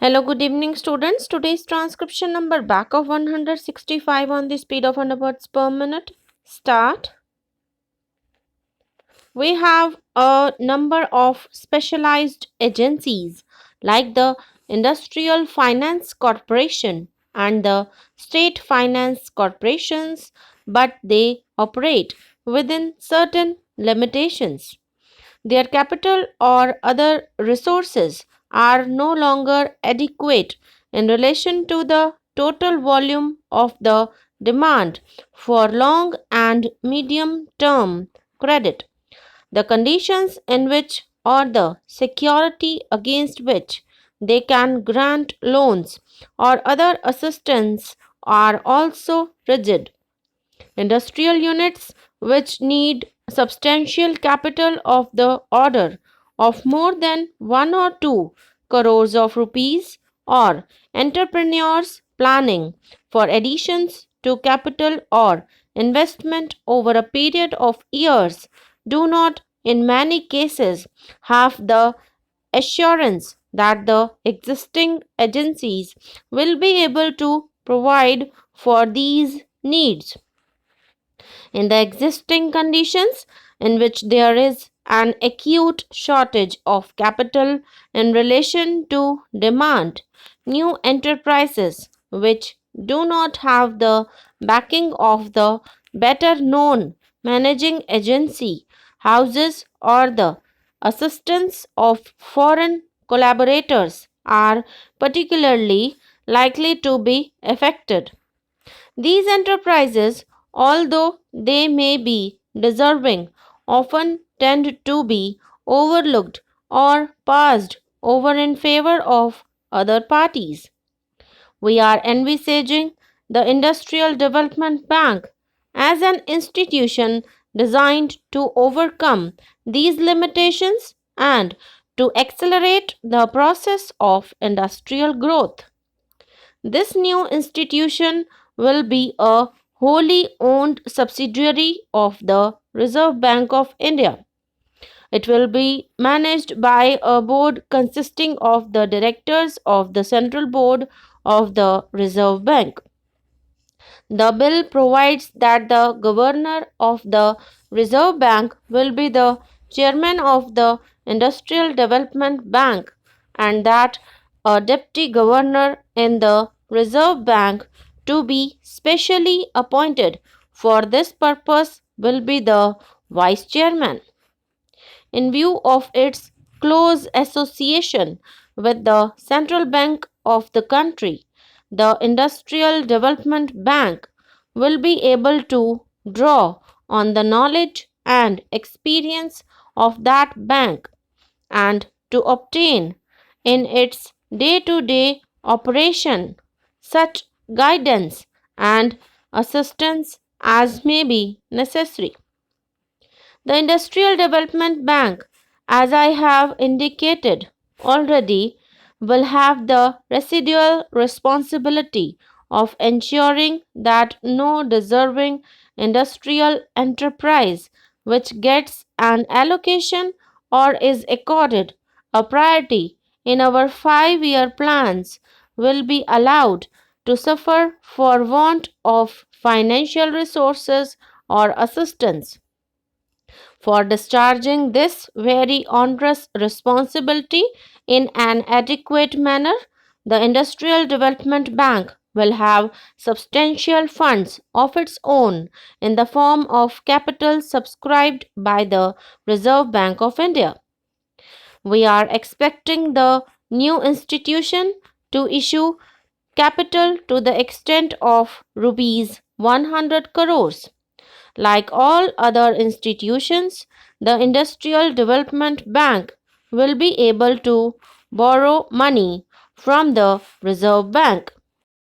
Hello, good evening, students. Today's transcription number back of 165 on the speed of 100 words per minute. Start. We have a number of specialized agencies like the Industrial Finance Corporation and the State Finance Corporations, but they operate within certain limitations. Their capital or other resources are no longer adequate in relation to the total volume of the demand for long and medium term credit. The conditions in which or the security against which they can grant loans or other assistance are also rigid. Industrial units which need substantial capital of the order of more than 1 or 2 crores of rupees, or entrepreneurs planning for additions to capital or investment over a period of years do not in many cases have the assurance that the existing agencies will be able to provide for these needs. In the existing conditions in which there is an acute shortage of capital in relation to demand, new enterprises which do not have the backing of the better known managing agency houses or the assistance of foreign collaborators are particularly likely to be affected. These enterprises, although they may be deserving, often tend to be overlooked or passed over in favor of other parties. We are envisaging the Industrial Development Bank as an institution designed to overcome these limitations and to accelerate the process of industrial growth. This new institution will be a wholly owned subsidiary of the Reserve Bank of India. It will be managed by a board consisting of the directors of the Central Board of the Reserve Bank. The bill provides that the governor of the Reserve Bank will be the chairman of the Industrial Development Bank and that a deputy governor in the Reserve Bank to be specially appointed for this purpose will be the vice chairman. In view of its close association with the central bank of the country, the Industrial Development Bank will be able to draw on the knowledge and experience of that bank and to obtain in its day to day operation such guidance and assistance as may be necessary. The Industrial Development Bank, as I have indicated already, will have the residual responsibility of ensuring that no deserving industrial enterprise which gets an allocation or is accorded a priority in our 5-year plans will be allowed to suffer for want of financial resources or assistance. For discharging this very onerous responsibility in an adequate manner, the Industrial Development Bank will have substantial funds of its own in the form of capital subscribed by the Reserve Bank of India. We are expecting the new institution to issue capital to the extent of rupees 100 crores. Like all other institutions, the Industrial Development Bank will be able to borrow money from the Reserve Bank.